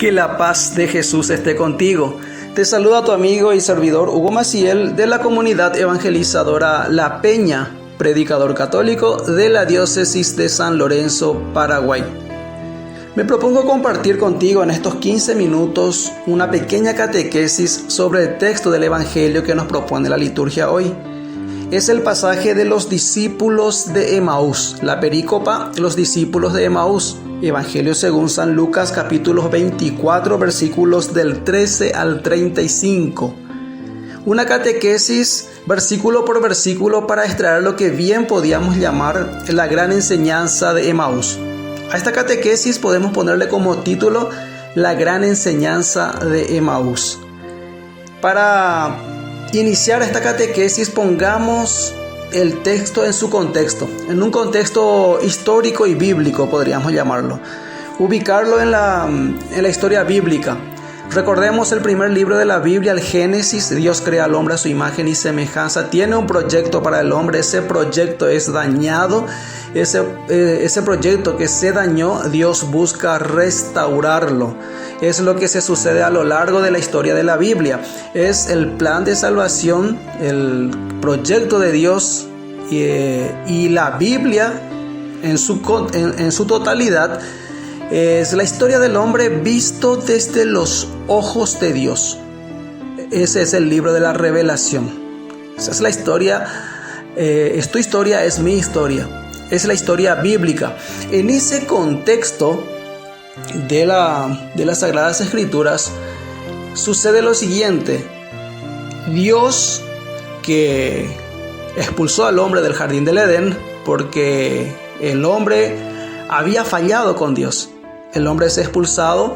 Que la paz de Jesús esté contigo. Te saluda tu amigo y servidor Hugo Maciel de la comunidad evangelizadora La Peña, predicador católico de la diócesis de San Lorenzo, Paraguay. Me propongo compartir contigo en estos 15 minutos una pequeña catequesis sobre el texto del Evangelio que nos propone la liturgia hoy. Es el pasaje de los discípulos de Emaús, la perícopa Los discípulos de Emaús, Evangelio según San Lucas, capítulos 24, versículos del 13 al 35. Una catequesis versículo por versículo para extraer lo que bien podíamos llamar la gran enseñanza de Emaús. A esta catequesis podemos ponerle como título La gran enseñanza de Emaús. Para iniciar esta catequesis, pongamos el texto en su contexto, en un contexto histórico y bíblico, podríamos llamarlo. Ubicarlo en la historia bíblica. Recordemos el primer libro de la Biblia, el Génesis. Dios crea al hombre a su imagen y semejanza. Tiene un proyecto para el hombre. Ese proyecto es dañado. Ese proyecto que se dañó, Dios busca restaurarlo. Es lo que se sucede a lo largo de la historia de la Biblia. Es el plan de salvación, el proyecto de Dios y la Biblia en su totalidad. Es la historia del hombre visto desde los ojos de Dios. Ese es el libro de la revelación. Esa es la historia. Es tu historia, es mi historia. Es la historia bíblica. En ese contexto de las Sagradas Escrituras sucede lo siguiente. Dios, que expulsó al hombre del jardín del Edén porque el hombre había fallado con Dios. El hombre es expulsado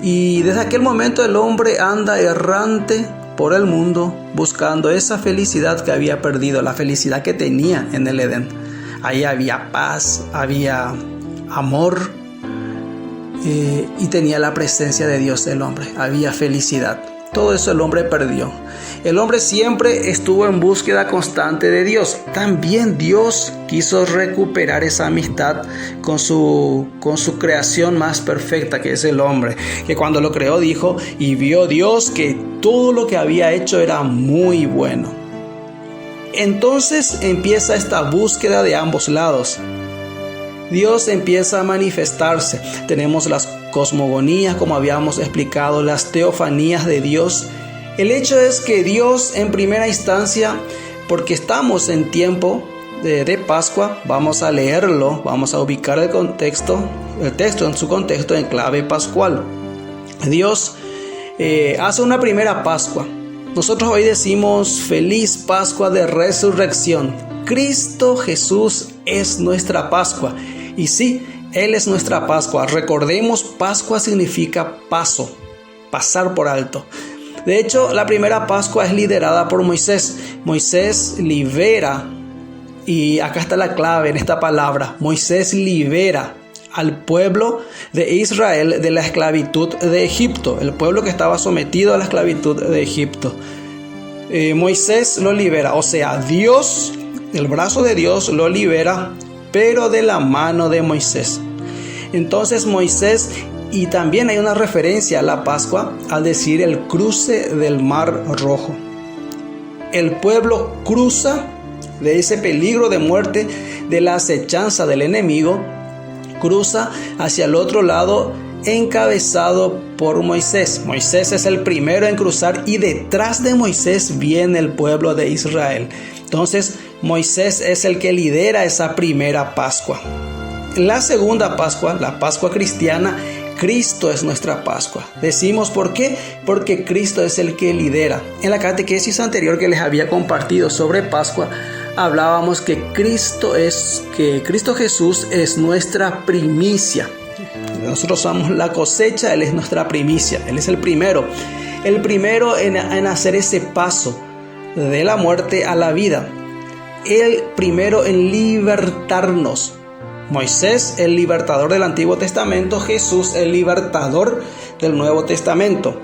y desde aquel momento el hombre anda errante por el mundo buscando esa felicidad que había perdido, la felicidad que tenía en el Edén. Ahí había paz, había amor y tenía la presencia de Dios el hombre, había felicidad. Todo eso el hombre perdió. El hombre siempre estuvo en búsqueda constante de Dios. También Dios quiso recuperar esa amistad con su creación más perfecta, que es el hombre. Que cuando lo creó dijo, y vio Dios que todo lo que había hecho era muy bueno. Entonces empieza esta búsqueda de ambos lados. Dios empieza a manifestarse. Tenemos las cosmogonías, como habíamos explicado, las teofanías de Dios. El hecho es que Dios, en primera instancia, porque estamos en tiempo de Pascua, vamos a leerlo, vamos a ubicar el texto en su contexto en clave pascual. Dios hace una primera Pascua. Nosotros hoy decimos feliz Pascua de Resurrección. Cristo Jesús es nuestra Pascua. Y sí, Él es nuestra Pascua. Recordemos, Pascua significa paso, pasar por alto. De hecho, la primera Pascua es liderada por Moisés. Moisés libera, y acá está la clave en esta palabra, Moisés libera al pueblo de Israel de la esclavitud de Egipto, el pueblo que estaba sometido a la esclavitud de Egipto. Moisés lo libera, o sea, Dios, el brazo de Dios lo libera, pero de la mano de Moisés. Entonces Moisés, y también hay una referencia a la Pascua al decir el cruce del Mar Rojo. El pueblo cruza de ese peligro de muerte, de la acechanza del enemigo, cruza hacia el otro lado encabezado por Moisés. Moisés es el primero en cruzar y detrás de Moisés viene el pueblo de Israel. Entonces Moisés es el que lidera esa primera Pascua. La segunda Pascua, la Pascua cristiana, Cristo es nuestra Pascua. Decimos ¿por qué? Porque Cristo es el que lidera. En la catequesis anterior que les había compartido sobre Pascua, hablábamos que Cristo Jesús es nuestra primicia. Nosotros somos la cosecha, Él es nuestra primicia. Él es el primero en hacer ese paso de la muerte a la vida. El primero en libertarnos. Moisés, el libertador del Antiguo Testamento, Jesús, el libertador del Nuevo Testamento.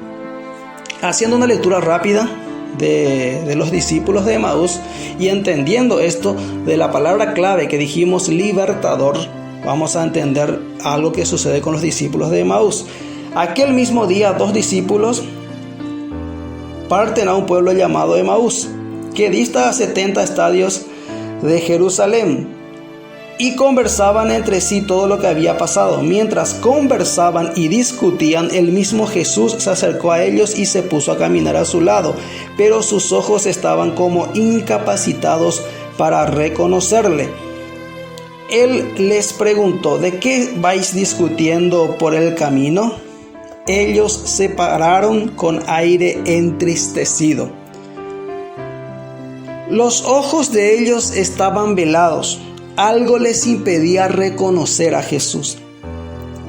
Haciendo una lectura rápida de los discípulos de Emaús y entendiendo esto de la palabra clave que dijimos, libertador, vamos a entender algo que sucede con los discípulos de Emaús. Aquel mismo día 2 discípulos parten a un pueblo llamado Emaús, que dista a 70 estadios de Jerusalén, y conversaban entre sí todo lo que había pasado. Mientras conversaban y discutían, el mismo Jesús se acercó a ellos y se puso a caminar a su lado, pero sus ojos estaban como incapacitados para reconocerle. Él les preguntó: ¿de qué vais discutiendo por el camino? Ellos se pararon con aire entristecido. Los ojos de ellos estaban velados. Algo les impedía reconocer a Jesús.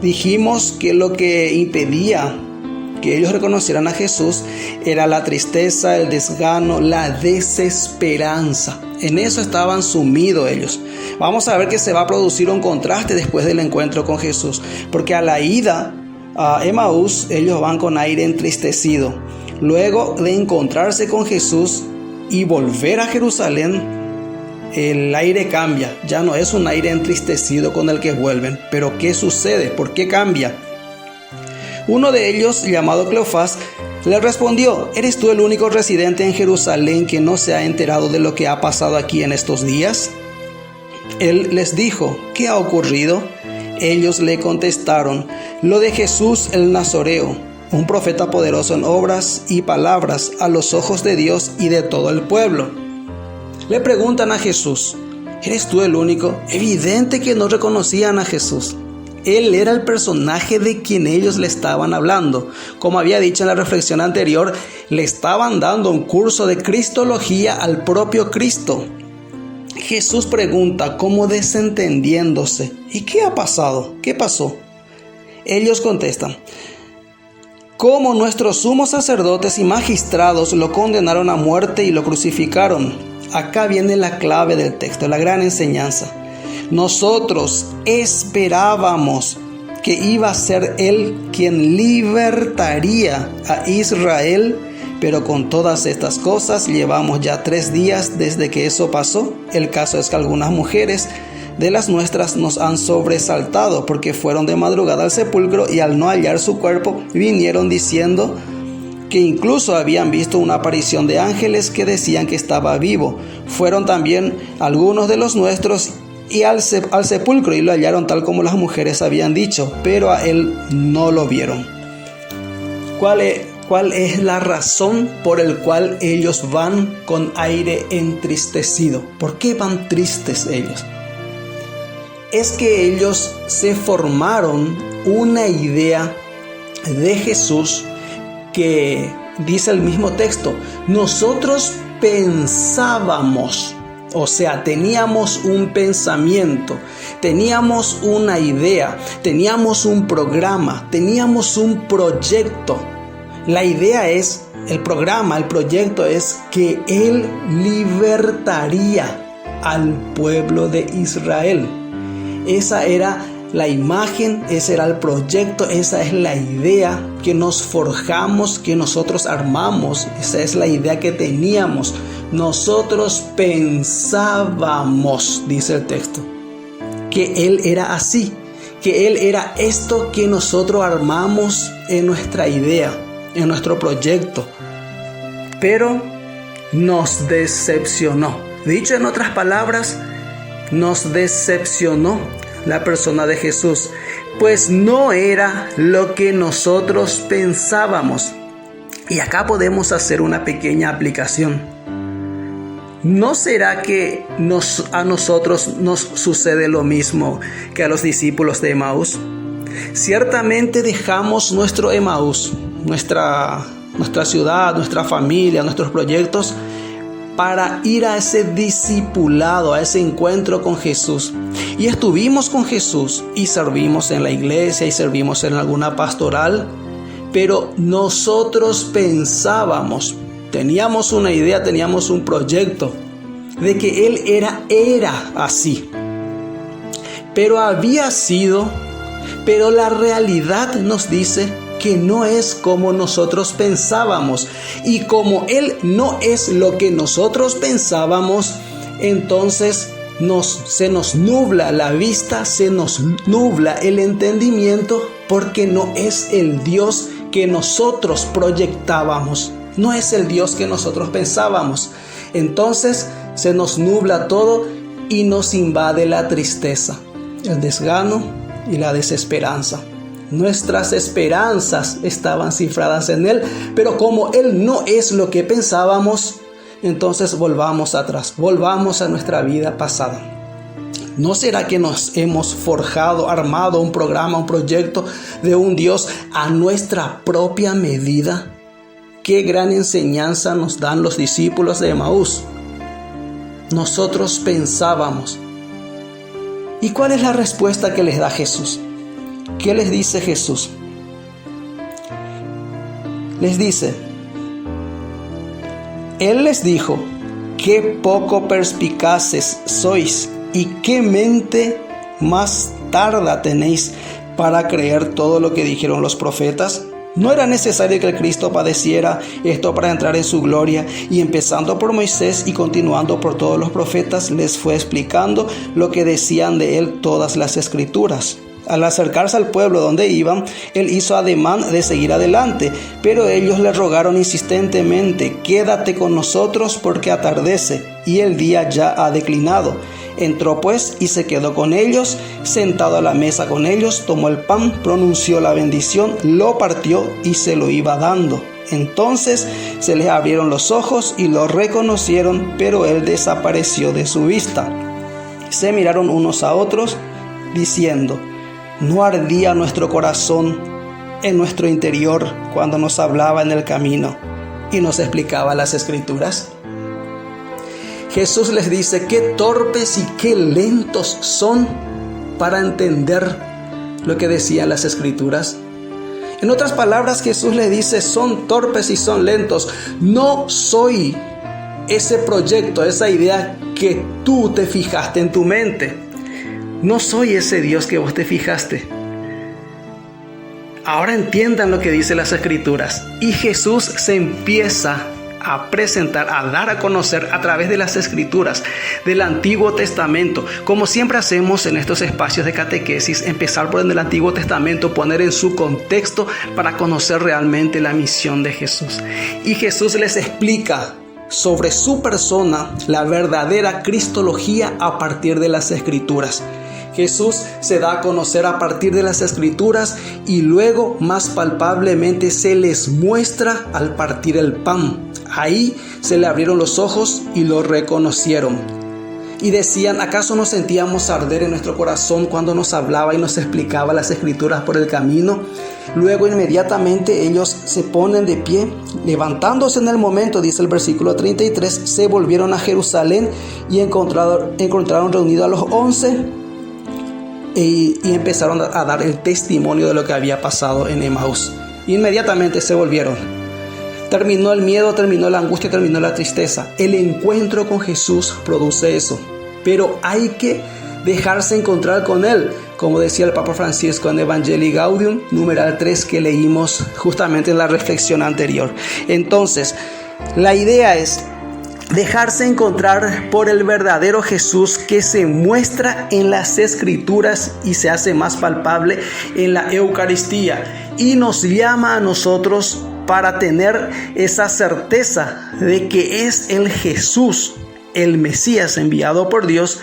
Dijimos que lo que impedía que ellos reconocieran a Jesús era la tristeza, el desgano, la desesperanza. En eso estaban sumidos ellos. Vamos a ver que se va a producir un contraste después del encuentro con Jesús, porque a la ida a Emaús ellos van con aire entristecido. Luego de encontrarse con Jesús y volver a Jerusalén, el aire cambia. Ya no es un aire entristecido con el que vuelven. Pero ¿qué sucede? ¿Por qué cambia? Uno de ellos, llamado Cleofás, le respondió: ¿eres tú el único residente en Jerusalén que no se ha enterado de lo que ha pasado aquí en estos días? Él les dijo: ¿qué ha ocurrido? Ellos le contestaron: lo de Jesús el Nazoreo, un profeta poderoso en obras y palabras a los ojos de Dios y de todo el pueblo. Le preguntan a Jesús: ¿eres tú el único? Evidente que no reconocían a Jesús. Él era el personaje de quien ellos le estaban hablando. Como había dicho en la reflexión anterior, le estaban dando un curso de cristología al propio Cristo. Jesús pregunta, como desentendiéndose: ¿y qué ha pasado? ¿Qué pasó? Ellos contestan: como nuestros sumos sacerdotes y magistrados lo condenaron a muerte y lo crucificaron. Acá viene la clave del texto, la gran enseñanza. Nosotros esperábamos que iba a ser Él quien libertaría a Israel, pero con todas estas cosas llevamos ya 3 días desde que eso pasó. El caso es que algunas mujeres de las nuestras nos han sobresaltado porque fueron de madrugada al sepulcro y al no hallar su cuerpo vinieron diciendo que incluso habían visto una aparición de ángeles que decían que estaba vivo. Fueron también algunos de los nuestros y al sepulcro y lo hallaron tal como las mujeres habían dicho, pero a él no lo vieron. ¿Cuál es la razón por la cual ellos van con aire entristecido? ¿Por qué van tristes ellos? Es que ellos se formaron una idea de Jesús que dice el mismo texto: nosotros pensábamos, o sea, teníamos un pensamiento, teníamos una idea, teníamos un programa, teníamos un proyecto. La idea es, el programa, el proyecto es que Él libertaría al pueblo de Israel. Esa era la imagen, ese era el proyecto, esa es la idea que nos forjamos, que nosotros armamos. Esa es la idea que teníamos. Nosotros pensábamos, dice el texto, que Él era así, que Él era esto que nosotros armamos en nuestra idea, en nuestro proyecto. Pero nos decepcionó. Dicho en otras palabras, nos decepcionó la persona de Jesús, pues no era lo que nosotros pensábamos. Y acá podemos hacer una pequeña aplicación. ¿No será que a nosotros nos sucede lo mismo que a los discípulos de Emaús? Ciertamente dejamos nuestro Emaús, nuestra ciudad, nuestra familia, nuestros proyectos, para ir a ese discipulado, a ese encuentro con Jesús. Y estuvimos con Jesús y servimos en la iglesia y servimos en alguna pastoral, pero nosotros pensábamos, teníamos una idea, teníamos un proyecto de que Él era así. Pero pero la realidad nos dice que no es como nosotros pensábamos. Y como Él no es lo que nosotros pensábamos, entonces se nos nubla la vista, se nos nubla el entendimiento, porque no es el Dios que nosotros proyectábamos, no es el Dios que nosotros pensábamos. Entonces se nos nubla todo y nos invade la tristeza, el desgano y la desesperanza. Nuestras esperanzas estaban cifradas en Él, pero como Él no es lo que pensábamos, entonces volvamos atrás, volvamos a nuestra vida pasada. ¿No será que nos hemos forjado, armado un programa, un proyecto de un Dios a nuestra propia medida? Qué gran enseñanza nos dan los discípulos de Emaús. Nosotros pensábamos. ¿Y cuál es la respuesta que les da Jesús? ¿Qué les dice Jesús? Les dice, Él les dijo, qué poco perspicaces sois y qué mente más tarda tenéis para creer todo lo que dijeron los profetas. ¿No era necesario que el Cristo padeciera esto para entrar en su gloria? Y empezando por Moisés y continuando por todos los profetas, les fue explicando lo que decían de él todas las escrituras. Al acercarse al pueblo donde iban, él hizo ademán de seguir adelante, pero ellos le rogaron insistentemente, quédate con nosotros porque atardece y el día ya ha declinado. Entró pues y se quedó con ellos, sentado a la mesa con ellos, tomó el pan, pronunció la bendición, lo partió y se lo iba dando. Entonces se les abrieron los ojos y lo reconocieron, pero él desapareció de su vista. Se miraron unos a otros, diciendo, ¿no ardía nuestro corazón en nuestro interior cuando nos hablaba en el camino y nos explicaba las escrituras? Jesús les dice, qué torpes y qué lentos son para entender lo que decían las escrituras. En otras palabras, Jesús les dice, son torpes y son lentos. No soy ese proyecto, esa idea que tú te fijaste en tu mente. No soy ese Dios que vos te fijaste. Ahora entiendan lo que dicen las escrituras. Y Jesús se empieza a presentar, a dar a conocer a través de las escrituras del Antiguo Testamento, como siempre hacemos en estos espacios de catequesis, empezar por el Antiguo Testamento, poner en su contexto para conocer realmente la misión de Jesús. Y Jesús les explica sobre su persona la verdadera cristología a partir de las escrituras. Jesús se da a conocer a partir de las escrituras y luego más palpablemente se les muestra al partir el pan. Ahí se le abrieron los ojos y lo reconocieron. Y decían, ¿acaso no sentíamos arder en nuestro corazón cuando nos hablaba y nos explicaba las escrituras por el camino? Luego inmediatamente ellos se ponen de pie, levantándose en el momento, dice el versículo 33, se volvieron a Jerusalén y encontraron reunidos a los 11 y empezaron a dar el testimonio de lo que había pasado en Emaús. Inmediatamente se volvieron. Terminó el miedo, terminó la angustia, terminó la tristeza. El encuentro con Jesús produce eso. Pero hay que dejarse encontrar con Él. Como decía el Papa Francisco en Evangelii Gaudium, numeral 3, que leímos justamente en la reflexión anterior. Entonces, la idea es dejarse encontrar por el verdadero Jesús que se muestra en las Escrituras y se hace más palpable en la Eucaristía. Y nos llama a nosotros para tener esa certeza de que es el Jesús, el Mesías enviado por Dios.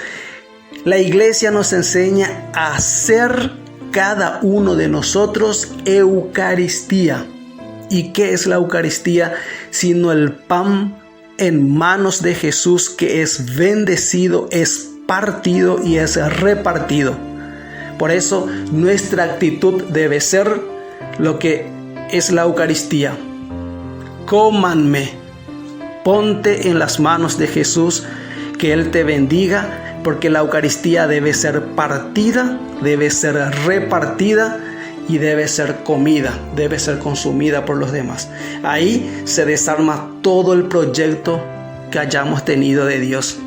La Iglesia nos enseña a hacer cada uno de nosotros Eucaristía. ¿Y qué es la Eucaristía? Sino el pan en manos de Jesús que es bendecido, es partido y es repartido. Por eso nuestra actitud debe ser lo que es la Eucaristía. Cómanme, ponte en las manos de Jesús, que Él te bendiga, porque la Eucaristía debe ser partida, debe ser repartida y debe ser comida, debe ser consumida por los demás. Ahí se desarma todo el proyecto que hayamos tenido de Dios.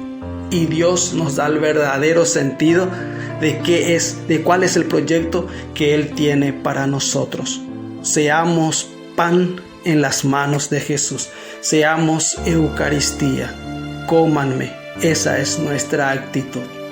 Y Dios nos da el verdadero sentido de cuál es el proyecto que Él tiene para nosotros. Seamos pan en las manos de Jesús. Seamos Eucaristía. Cómanme, Esa es nuestra actitud.